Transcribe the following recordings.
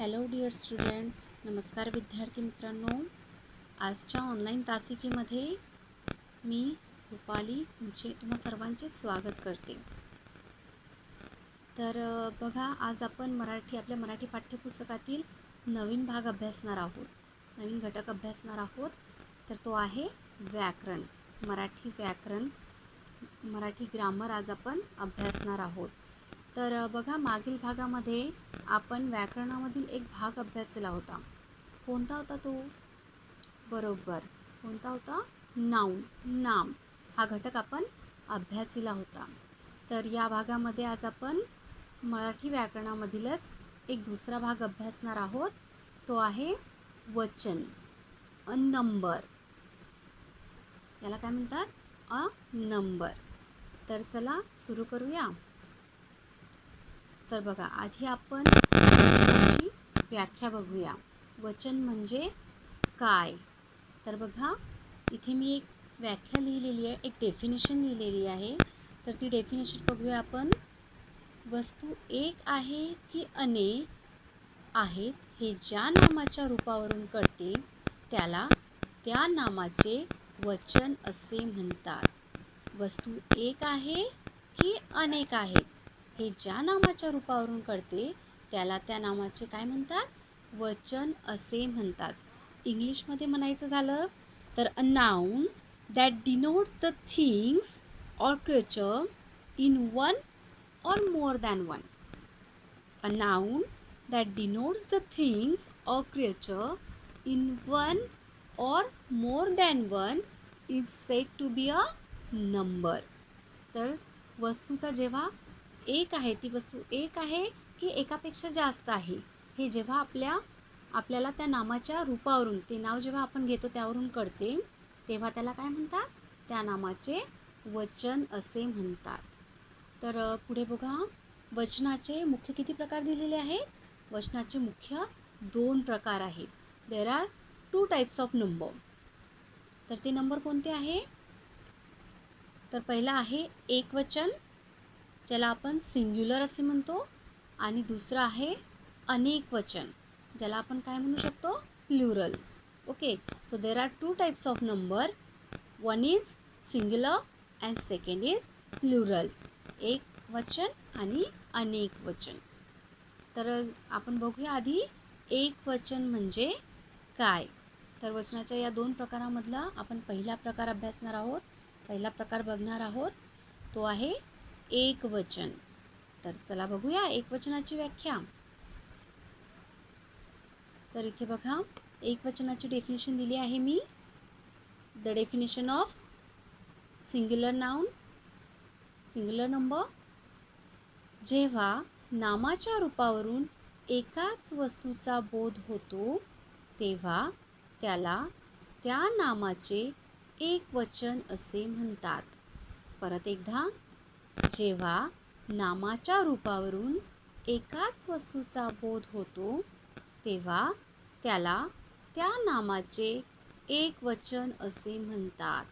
Hello dear students, नमस्कार विद्यार्थी मित्रांनो. आजच्या ऑनलाईन तासिकेमध्ये मी रुपाली तुम्हा सर्वांचे स्वागत करते. तर बघा, आज आपण आपल्या मराठी पाठ्यपुस्तकातील नवीन भाग अभ्यासणार आहोत, नवीन घटक अभ्यासणार आहोत. तर तो आहे व्याकरण, मराठी व्याकरण, मराठी ग्रामर आज आपण अभ्यासणार आहोत. तर बघा, मागील भागामध्ये आपण व्याकरणामधील एक भाग अभ्यासला होता. कोणता होता तो? बरोबर, कोणता होता? नाउन, नाम हा घटक आपण अभ्यासला होता. तर या भागामध्ये आज आपण मराठी व्याकरणामधीलच एक दुसरा भाग अभ्यासणार आहोत. तो आहे वचन, अ नंबर. याला काय म्हणतात? A number. तर चला सुरू करूया. तर बघा, आधी आपण वचनाची व्याख्या बघूया. वचन म्हणजे काय? तर बघा, इथे मी एक व्याख्या लिहिलेली आहे, एक डेफिनेशन लिहिलेली आहे. तर ती डेफिनेशन बघूया आपण. वस्तू एक आहे की अनेक आहेत हे ज्या नामाच्या रूपावरून कळते त्याला त्या नामाचे वचन असे म्हणतात. वस्तू एक आहे की अनेक आहेत हे ज्या नामाच्या रूपावरून कळते त्याला त्या नामाचे काय म्हणतात? वचन असे म्हणतात. इंग्लिशमध्ये म्हणायचं झालं तर अ noun that denotes the things or creature in one or more than one. A noun that denotes the things or creature in one or more than one is said to be a number. तर वस्तूचा जेव्हा एक आहे, ती वस्तू एक आहे की एकापेक्षा जास्त आहे, हे जेव्हा आपल्याला त्या नामाच्या रूपावरून, ते नाव जेव्हा आपण घेतो त्यावरून कळते, तेव्हा त्याला काय म्हणतात? त्या नामाचे वचन असे म्हणतात. तर पुढे बघा, वचनाचे मुख्य किती प्रकार दिलेले आहेत? वचनाचे मुख्य 2 प्रकार आहेत. There are 2 types of number. तर ते नंबर कोणते आहे? तर पहिला आहे एक वचन, ज्याला आपण सिंग्युलर असे म्हणतो, आणि दुसरं आहे अनेक वचन, ज्याला आपण काय म्हणू शकतो? Plurals. Okay, so there are 2 types of number. One is singular and second is Plurals. एक वचन आणि अनेक वचन. तर आपण बघूया आधी एक वचन म्हणजे काय. तर वचनाच्या या 2 प्रकारामधला आपण पहिला प्रकार अभ्यासणार आहोत, पहिला प्रकार बघणार आहोत. तो आहे एक वचन. तर चला बघूया एक वचनाची व्याख्या. तर इथे बघा, एक वचनाची डेफिनेशन दिली आहे मी. The definition of singular noun, singular number. जेव्हा नामाच्या रूपावरून एकाच वस्तूचा बोध होतो तेव्हा त्याला त्या नामाचे एक वचन असे म्हणतात. परत एकदा, जेव्हा नामाच्या रूपावरून एकाच वस्तूचा बोध होतो तेव्हा त्याला त्या नामाचे एक वचन असे म्हणतात.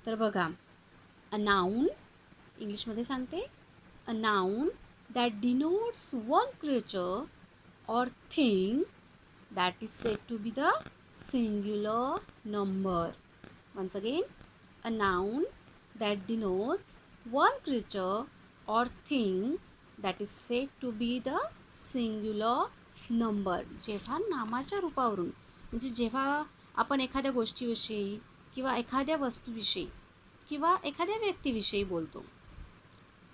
तर बघा, अ नाउन, इंग्लिशमध्ये सांगते, a noun that denotes one creature or thing that is said to be the singular number. Once again, a noun that denotes one creature or thing that is said to be the singular number. जेव्हा नामाच्या रूपावरून, म्हणजे जेव्हा आपण एखाद्या गोष्टीविषयी किंवा एखाद्या वस्तूविषयी किंवा एखाद्या व्यक्तीविषयी बोलतो,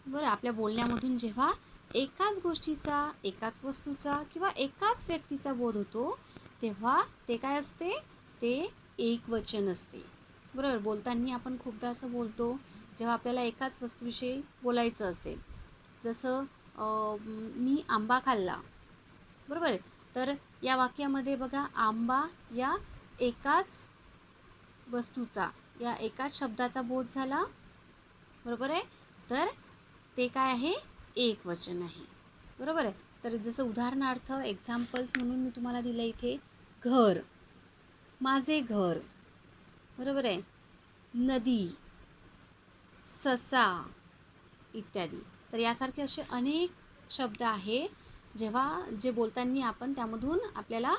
बरं, आपल्या बोलण्यामधून जेव्हा एकाच गोष्टीचा, एकाच वस्तूचा किंवा एकाच व्यक्तीचा बोध होतो तेव्हा ते काय असते? ते एक वचन असते. बरोबर, बोलताना आपण खूपदा असं बोलतो, जेव्हा आपल्याला एकाच वस्तूविषयी बोलायचं असेल, जसं मी आंबा खाल्ला. बरोबर, तर या वाक्यामध्ये बघा, आंबा या एकाच वस्तूचा, या एकाच शब्दाचा बोध झाला. बरोबर आहे, तर ते काय आहे? एक वचन आहे. बरोबर आहे. तर जसं उदाहरणार्थ, एक्झाम्पल्स म्हणून मी तुम्हाला दिलं इथे, घर, माझे घर. बरोबर आहे. नदी, ससा इत्यादी. तर यासारखे असे अनेक शब्द आहे जेव्हा जे बोलताना आपण त्यामधून आपल्याला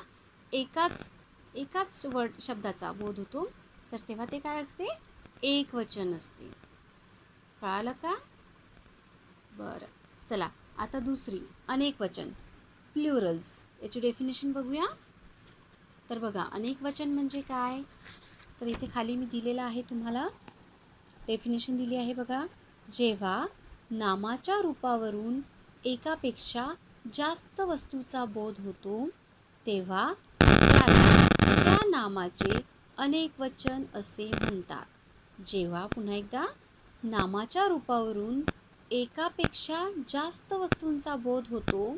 एकाच शब्दाचा बोध होतो, तर तेव्हा ते काय असते? एकवचन असते. कळालं का? बरं, चला आता दुसरी अनेकवचन, प्लुरल्स. याची डेफिनेशन बघूया. तर बघा, अनेकवचन म्हणजे काय? तर इथे खाली मी दिलेलं आहे, तुम्हाला डेफिनेशन दिली आहे बघा. जेव्हा नामाच्या रूपावरून एकापेक्षा जास्त वस्तूचा बोध होतो, तेव्हा त्याला त्या नामाचे अनेकवचन असे म्हणतात. जेव्हा, पुन्हा एकदा, नामाच्या रूपावरून एकापेक्षा जास्त वस्तूंचा बोध होतो,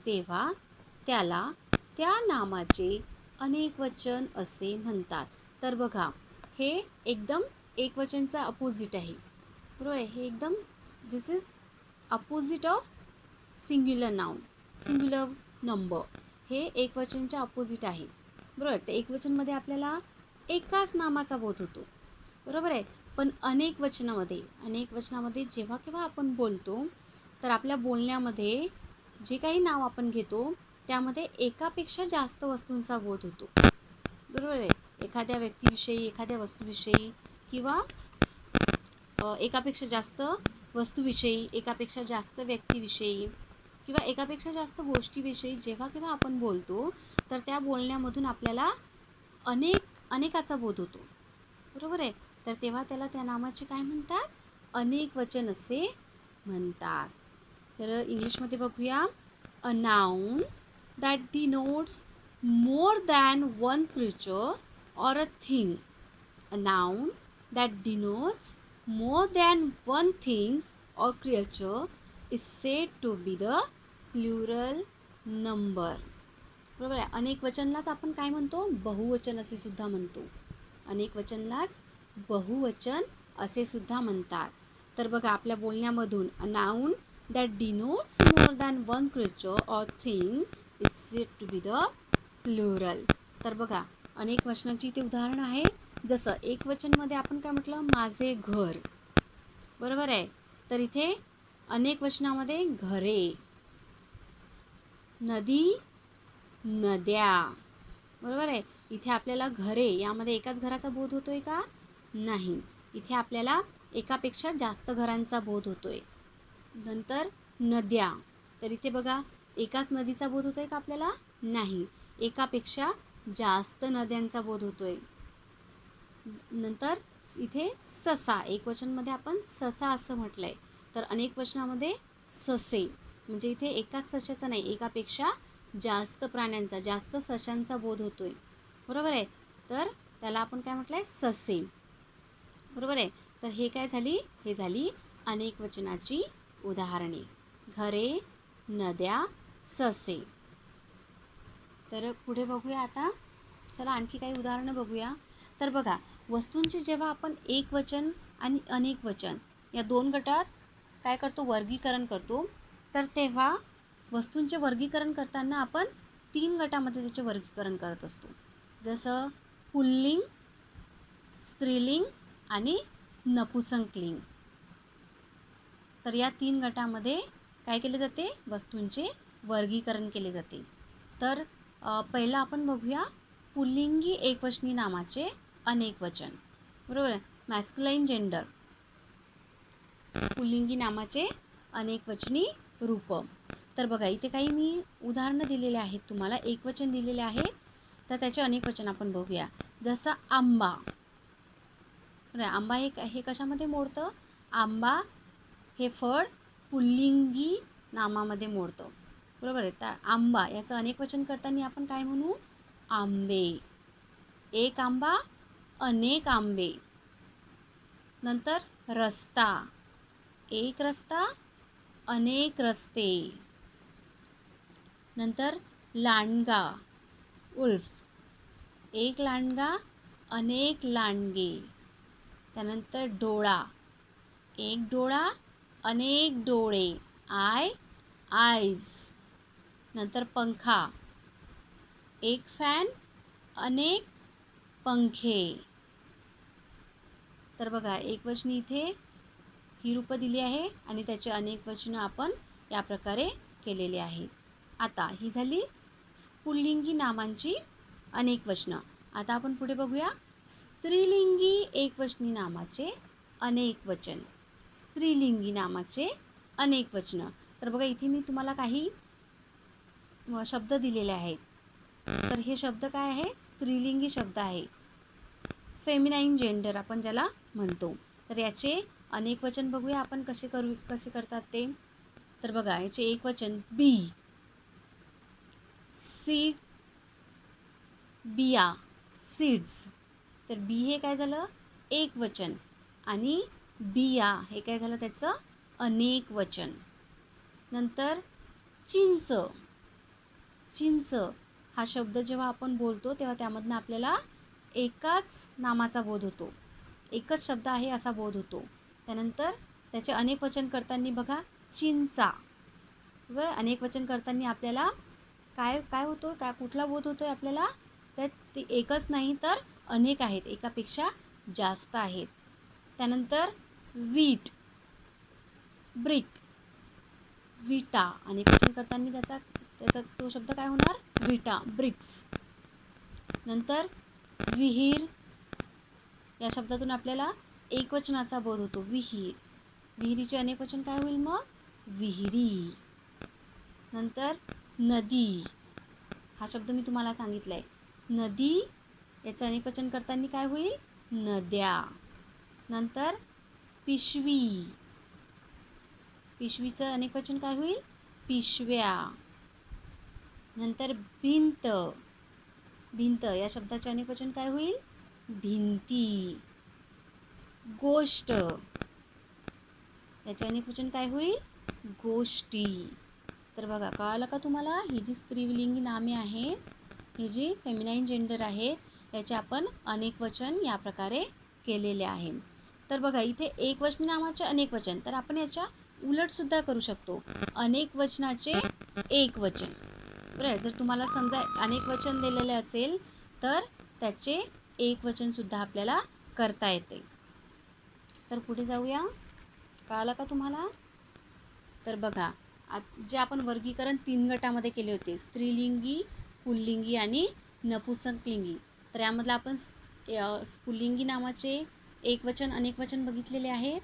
तेव्हा त्याला त्या नामाचे अनेकवचन असे म्हणतात. तर बघा, हे एकदम एकवचनचा अपोजिट आहे, बरोबर आहे. हे एकदम this is opposite of singular noun, singular number. हे एकवचनच्या अपोजिट आहे, बरोबर. तर एकवचनमध्ये आपल्याला एकाच नामाचा बोध होतो, बरोबर आहे. पण अनेकवचनामध्ये जेव्हा केव्हा आपण बोलतो, तर आपल्या बोलण्यामध्ये जे काही नाव आपण घेतो त्यामध्ये एकापेक्षा जास्त वस्तूंचा बोध होतो, बरोबर आहे. एखाद्या व्यक्तीविषयी, एखाद्या वस्तूविषयी, किंवा एकापेक्षा जास्त वस्तूविषयी, एकापेक्षा जास्त व्यक्तीविषयी, किंवा एकापेक्षा जास्त गोष्टीविषयी जेव्हा केव्हा आपण बोलतो, तर त्या बोलण्यामधून आपल्याला अनेकाचा बोध होतो, बरोबर आहे. तर तेव्हा त्याला त्या नामाचे काय म्हणतात? अनेकवचन असे म्हणतात. तर इंग्लिशमध्ये बघूया. अ noun that denotes more than one creature or a thing. A noun that denotes more than one things or creature is said to be the plural number. बरोबर आहे. अनेक वचनलाच आपण काय म्हणतो? बहुवचन असे सुद्धा म्हणतो. अनेक वचनलाच बहुवचन असे सुद्धा म्हणतात. तर बघा, आपल्या बोलण्यामधून a noun that denotes more than one creature or thing is said to be the plural. तर बघा, अनेक वचनाची इथे उदाहरण आहे. जसं एक वचनमध्ये आपण काय म्हटलं? माझे घर, बरोबर आहे. तर इथे अनेक वचनामध्ये घरे, नदी, नद्या, बरोबर आहे. इथे आपल्याला घरे यामध्ये एकाच घराचा बोध होतोय का? नाही. इथे आपल्याला एकापेक्षा जास्त घरांचा बोध होतोय. नंतर नद्या, तर इथे बघा, एकाच नदीचा बोध होतोय का आपल्याला? नाही. एकापेक्षा जास्त नद्यांचा बोध होतोय. नंतर इथे ससा, एक वचनमध्ये आपण ससा असं म्हटलंय, तर अनेक वचनामध्ये ससे, म्हणजे इथे एकाच सशाचा नाही, एकापेक्षा जास्त प्राण्यांचा, जास्त सशांचा बोध होतोय, बरोबर आहे. तर त्याला आपण काय म्हटलंय? ससे, बरोबर आहे. तर हे काय झाली? हे झाली अनेक वचनाची उदाहरणे. घरे, नद्या, ससे. तर पुढे बघूया आता. चला आणखी काही उदाहरणं बघूया. तर बघा, वस्तूंचे जेव्हा आपण एक वचन आणि अनेक वचन या दोन गटात काय करतो? वर्गीकरण करतो. तर तेव्हा वस्तूंचे वर्गीकरण करताना आपण 3 गटामध्ये त्याचे वर्गीकरण करत असतो. जसं पुल्लिंग, स्त्रीलिंग आणि नपुंसकलिंग. तर या 3 गटामध्ये काय केले जाते? वस्तूंचे वर्गीकरण केले जाते. तर पहिला आपण बघूया पुल्लिंगी एकवचनी नामाचे अनेक वचन, बरोबर आहे. मॅस्क्युलाइन जेंडर, पुल्लिंगी नामाचे अनेकवचनी रूप. तर बघा, इथे काही मी उदाहरणं दिलेले आहेत तुम्हाला, एकवचन दिलेले आहेत. तर त्याचे अनेकवचन आपण बघूया. जसं आंबा, बरं. आंबा हे कशामध्ये मोडतं? आंबा हे फळ पुल्लिंगी नामामध्ये मोडतं, बरोबर आहे. तर आंबा याचं अनेकवचन करताना आपण काय म्हणू? आंबे. एक आंबा, अनेक आंबे. नंतर रस्ता, एक रस्ता, अनेक रस्ते. नंतर लांडगा, उल्फ, एक लांडगा, अनेक लांडगे. त्यानंतर डोळा, एक डोळा, अनेक डोळे, आईज. नंतर पंखा, एक फॅन, अनेक पंखे. तर बघा, एकवचनी इथे ही रूपं दिली आहे आणि त्याचे अनेक वचनं आपण या प्रकारे केलेले आहेत. आता ही झाली पुल्लिंगी नामांची अनेक वचनं. आता आपण पुढे बघूया स्त्रीलिंगी एकवचनी नामाचे अनेक वचन. स्त्रीलिंगी नामाचे अनेक वचनं. तर बघा इथे मी तुम्हाला काही शब्द दिलेले आहेत. तर हे शब्द काय आहे? स्त्रीलिंगी शब्द आहे. फेमिनाईन जेंडर आपण ज्याला म्हणतो. तर याचे अनेक वचन बघूया आपण कसे करतात ते. तर बघा याचे एक वचन बी, सीड, बिया, सीड्स. तर बी हे काय झालं? एक वचन. आणि बिया हे काय झालं? त्याचं अनेक वचन. नंतर चिंच. चिंच हा शब्द जेव्हा आपण बोलतो तेव्हा त्यामधनं आपल्याला एकाच नामाचा बोध होतो. एकच शब्द आहे असा बोध होतो. त्यानंतर त्याचे अनेक वचन करताना बघा चिंचा. बरोबर? अनेक वचन करताना आपल्याला काय होतो? कुठला बोध होतो आहे आपल्याला? त्यात ते एकच नाही तर अनेक आहेत, एकापेक्षा जास्त आहेत. त्यानंतर वीट, ब्रिक, विटा. अनेक वचन करताना त्याचा तो शब्द काय होणार? विटा, ब्रिक्स. नंतर विहीर. या शब्दातून आपल्याला एकवचनाचा बोध होतो, विहीर. विहिरीचे अनेक वचन काय होईल मग? विहिरी. नंतर नदी. हा शब्द मी तुम्हाला सांगितला आहे. नदी याचं अनेक वचन करताना काय होईल? नद्या. नंतर पिशवी. पिशवीचं अनेक वचन काय होईल? पिशव्या. नंतर भिंत. भिंत या शब्दाचे अनेक वचन काय होईल? भिंती. गोष्ट याचे अनेक वचन काय होईल? गोष्टी. तर बघा कळालं का तुम्हाला? ही जी स्त्रीलिंगी नामे आहेत, हे जी फेमिनाईन जेंडर आहे, याचे आपण अनेक वचन या प्रकारे केलेले आहे. तर बघा इथे एकवचनी नामाचे अनेक वचन. तर आपण याच्या उलटसुद्धा करू शकतो. अनेक वचनाचे एक वचन. बरं, जर तुम्हाला समजा अनेक वचन दिलेले असेल तर त्याचे एक वचनसुद्धा आपल्याला करता येते. तर पुढे जाऊया. कळालं का तुम्हाला? तर बघा जे आपण वर्गीकरण 3 गटामध्ये केले होते, स्त्रीलिंगी, पुल्लिंगी आणि नपुंसकलिंगी. तर यामधलं आपण पुल्लिंगी नामाचे एक वचन अनेक वचन बघितलेले आहे.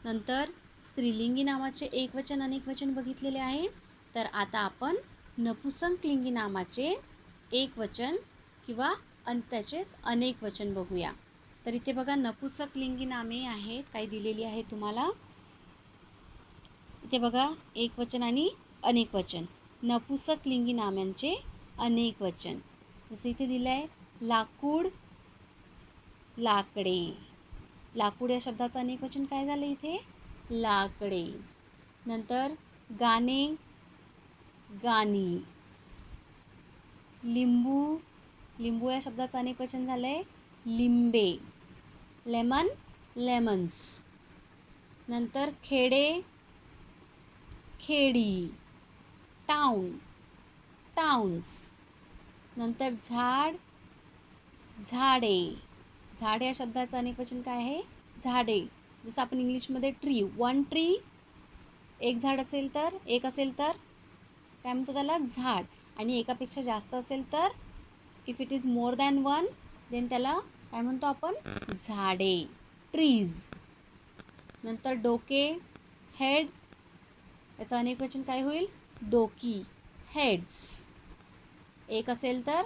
नंतर स्त्रीलिंगी नामाचे एक वचन अनेक वचन बघितलेले आहे. तर आता आपण नपुंसकलिंगी नामाचे एक वचन किंवा त्याचेच अनेक वचन बघूया. तर इथे बघा नपुंसकलिंगी नामे आहेत, काही दिलेली आहे तुम्हाला. इथे बघा एक वचन आणि अनेक वचन. नपुंसकलिंगी नामांचे अनेक वचन. जसं इथे दिलं आहे लाकूड, लाकडे. लाकूड या शब्दाचं अनेक वचन काय झालं इथे? लाकडे. नंतर गाणे, गाणी. लिंबू, लिंबू या शब्दाचं अनेक वचन झालं आहे लिंबे. Lemon, lemons. नंतर खेडे, खेडी. Town, towns. नंतर झाड, झाडे. झाड या शब्दाचं अनेक वचन काय आहे? झाडे. जसं आपण इंग्लिशमध्ये ट्री, वन ट्री, एक झाड असेल तर, एक असेल तर काय म्हणतो त्याला? झाड. आणि एकापेक्षा जास्त असेल तर if it is more than one then त्याला काय म्हणतो आपण? झाडे, ट्रीज. नंतर डोके, हेड. याचं अनेक वचन काय होईल? डोकी, हेड्स. एक असेल तर,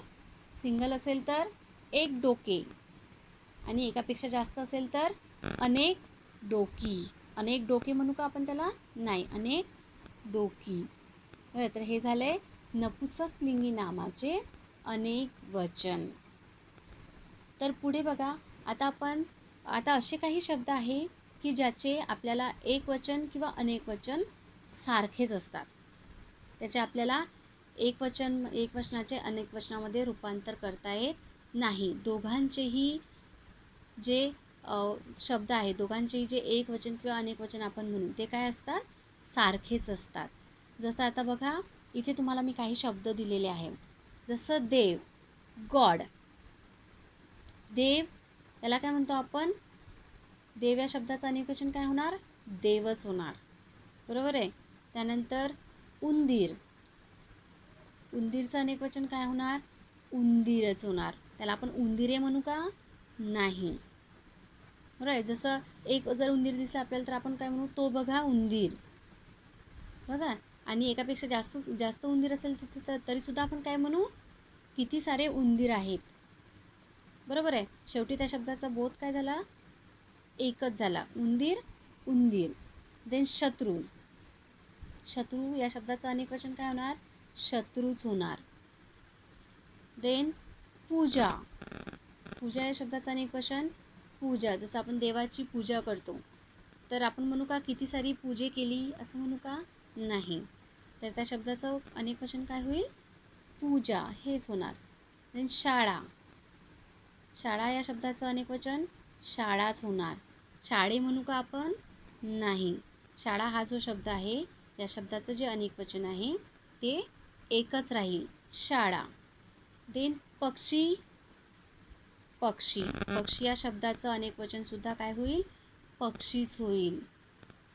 सिंगल असेल तर एक डोके, आणि एकापेक्षा जास्त असेल तर अनेक डोकी. अनेक डोके म्हणू का आपण त्याला? नाही, अनेक डोकी. तर हे झाले नपुंसकलिंगी नामाचे अनेक वचन. तर पुढे बघा आता असे काही शब्द आहे की ज्याचे आपल्याला एक वचन किंवा अनेक वचन सारखेच असतात. त्याचे आपल्याला एक वचनाचे अनेक वचनामध्ये रूपांतर करता येत नाही. दोघांचेही जे शब्द आहे, दोघांचेही जे एक वचन किंवा अनेक वचन आपण म्हणू ते काय असतात? सारखेच असतात. जसं आता बघा इथे तुम्हाला मी काही शब्द दिलेले आहे. जसं देव, गॉड. देव याला काय म्हणतो आपण? देव या शब्दाचं अनेक वचन काय होणार? देवच होणार. बरोबर आहे. त्यानंतर उंदीर, उंदीरचं अनेक वचन काय होणार? उंदीरच होणार. त्याला आपण उंदिरे म्हणू का? नाही. बरोबर आहे. जसं एक जर उंदीर दिसला आपल्याला तर आपण काय म्हणू? तो बघा उंदीर. बघा. आणि एकापेक्षा जास्त उंदीर असेल तिथे तरीसुद्धा आपण काय म्हणू? किती सारे उंदीर आहेत. बरोबर आहे. शेवटी त्या शब्दाचा बोध काय झाला? एकच झाला. उंदीर, उंदीर. देन शत्रू. शत्रू या शब्दाचं अनेक वचन काय होणार? शत्रूच होणार. देन पूजा. पूजा या शब्दाचं अनेक वचन? पूजा. जसं आपण देवाची पूजा करतो तर आपण म्हणू का किती सारी पूजे केली असं म्हणू का? नाही. तर त्या शब्दाचं अनेक वचन काय होईल? पूजा हेच होणार. देन शाळा. शाळा या शब्दाचं अनेक वचन? शाळाच होणार. शाळे म्हणू का आपण? नाही. शाळा हा जो शब्द आहे या शब्दाचं जे अनेक वचन आहे ते एकच राहील, शाळा. देन पक्षी. पक्षी. पक्षी या शब्दाचं अनेक वचनसुद्धा काय होईल? पक्षीच होईल.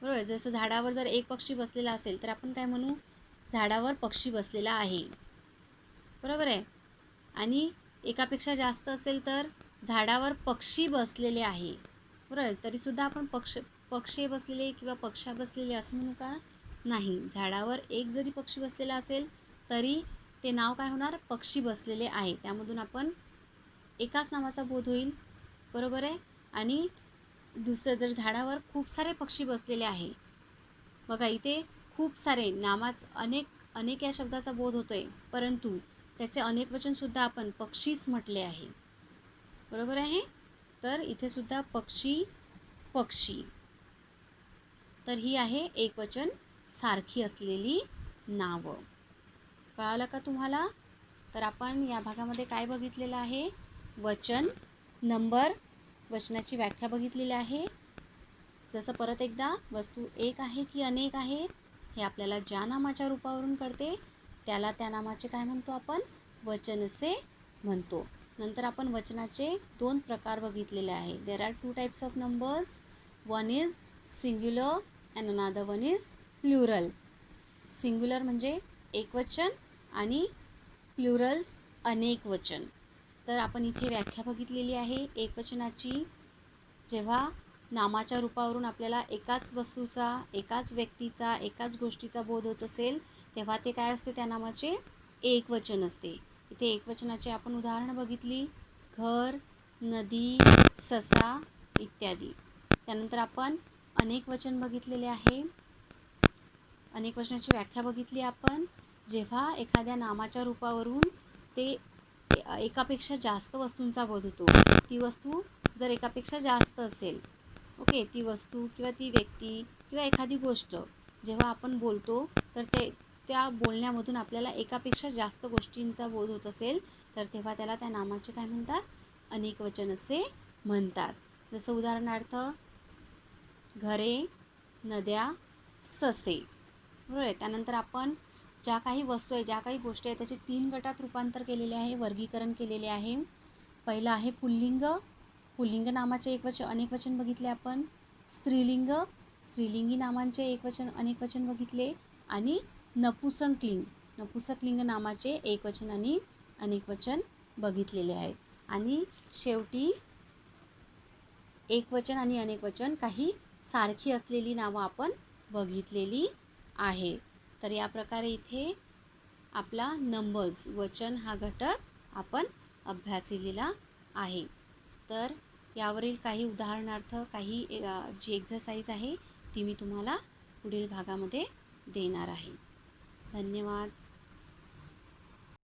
बरोबर. जसं झाडावर जर एक पक्षी बसलेला असेल तर आपण काय म्हणू? झाडावर पक्षी बसलेला आहे. बरोबर आहे. आणि एकापेक्षा जास्त असेल तर झाडावर पक्षी बसलेले आहे. बरोबर. तरीसुद्धा आपण पक्षी बसलेले किंवा पक्ष्या बसलेले असं म्हणू का? नाही. झाडावर एक जरी पक्षी बसलेला असेल तरी ते नाव काय होणार? पक्षी बसलेले आहे. त्यामधून आपण एकाच नावाचा बोध होईल. बरोबर आहे. आणि दुसरं जर झाडावर खूप सारे पक्षी बसलेले आहे. बघा इथे खूप सारे नामाच अनेक या शब्दाचा बोध होतोय परंतु त्याचे अनेक वचनसुद्धा आपण पक्षीच म्हटले आहे. बरोबर आहे. तर इथे सुद्धा पक्षी, पक्षी. तर ही आहे एकवचन सारखी असलेली नावं. कळालं का तुम्हाला? तर आपण या भागामध्ये काय बघितलेलं आहे? वचन, नंबर, वचनाची व्याख्या बघितलेली आहे. जसं परत एकदा वस्तू एक आहे की अनेक आहेत हे आपल्याला ज्या नामाच्या रूपावरून कळते त्याला त्या नामाचे काय म्हणतो आपण? वचन असे म्हणतो. नंतर आपण वचनाचे दोन प्रकार बघितलेले आहे. There are 2 types of numbers. One is singular and another one is plural. Singular म्हणजे एकवचन आणि प्लुरल्स अनेक वचन. तर आपण इथे व्याख्या बघितलेली आहे एकवचनाची. जेव्हा नामाच्या रूपावरून आपल्याला एकाच वस्तूचा, एकाच व्यक्तीचा, एकाच गोष्टीचा बोध होत असेल तेव्हा ते काय असते? त्या नामाचे एकवचन असते. इथे एकवचनाचे आपण उदाहरणं बघितली. घर, नदी, ससा इत्यादी. त्यानंतर आपण अनेक वचन बघितलेले आहे. अनेक वचनाची व्याख्या बघितली आपण. जेव्हा एखाद्या नामाच्या रूपावरून ते एकापेक्षा जास्त वस्तूंचा बोध होतो. ती वस्तू जर एकापेक्षा जास्त असेल, ओके, ती वस्तू किंवा ती व्यक्ती किंवा एखादी गोष्ट जेव्हा आपण बोलतो तर त्या बोलण्यामधून आपल्याला एकापेक्षा जास्त गोष्टींचा बोध होत असेल तर तेव्हा त्याला त्या नामाचे काय म्हणतात? अनेक वचन असे म्हणतात. जसं उदाहरणार्थ घरे, नद्या, ससे. बरोबर आहे. त्यानंतर आपण ज्या काही वस्तू आहे, ज्या काही गोष्टी आहेत त्याचे 3 गटात रूपांतर केलेले आहे, वर्गीकरण केलेले आहे. पहिलं आहे पुल्लिंग. पुल्लिंग नामाचे अनेक वचन बघितले आपण. स्त्रीलिंग, स्त्रीलिंगी नामांचे एकवचन अनेक वचन बघितले. आणि नपुंसकलिंग नामाचे एकवचन आणि अनेक वचन बघितलेले आहेत. आणि शेवटी एकवचन आणि अनेक वचन काही सारखी असलेली नावं आपण बघितलेली आहे. तर या प्रकारे इथे आपला नंबर्स वचन हा घटक आपण अभ्यासलेला आहे. तर यावरील काही उदाहरणार्थ काही जी एक्झरसाइज आहे ती मी तुम्हाला पुढील भागामध्ये देणार आहे. धन्यवाद.